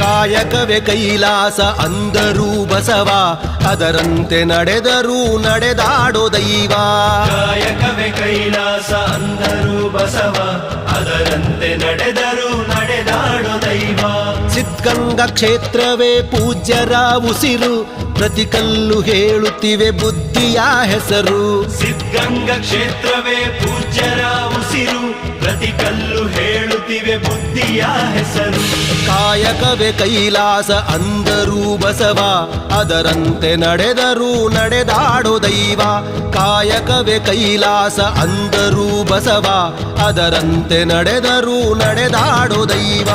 ಕಾಯಕವೇ ಕೈಲಾಸ ಅಂದರೂ ಬಸವ, ಅದರಂತೆ ನಡೆದರೂ ನಡೆದಾಡೋ ದೈವ. ಕಾಯಕವೇ ಕೈಲಾಸ ಅಂದರೂ ಬಸವ, ಅದರಂತೆ ನಡೆದರೂ ನಡೆದಾಡೋ ದೈವ. ಸಿದ್ಧಗಂಗಾ ಕ್ಷೇತ್ರವೇ ಪೂಜ್ಯರ ಉಸಿರು, ಪ್ರತಿ ಕಲ್ಲು ಹೇಳುತ್ತಿವೆ ಬುದ್ಧಿಯ ಹೆಸರು. ಸಿದ್ಧಗಂಗಾ ಕ್ಷೇತ್ರವೇ ಪೂಜ್ಯರ ಉಸಿರು, ಪ್ರತಿ ಕಲ್ಲು ಹೇಳುತ್ತಿವೆ ಬುದ್ಧಿಯ ಹೆಸರು. ಕಾಯಕವೇ ಕೈಲಾಸ ಅಂದರೂ ಬಸವ, ಅದರಂತೆ ನಡೆದರೂ ನಡೆದಾಡೋ ದೈವ. ಕಾಯಕವೇ ಕೈಲಾಸ ಅಂದರೂ ಬಸವ, ಅದರಂತೆ ನಡೆದರೂ ನಡೆದಾಡೋ ದೈವ.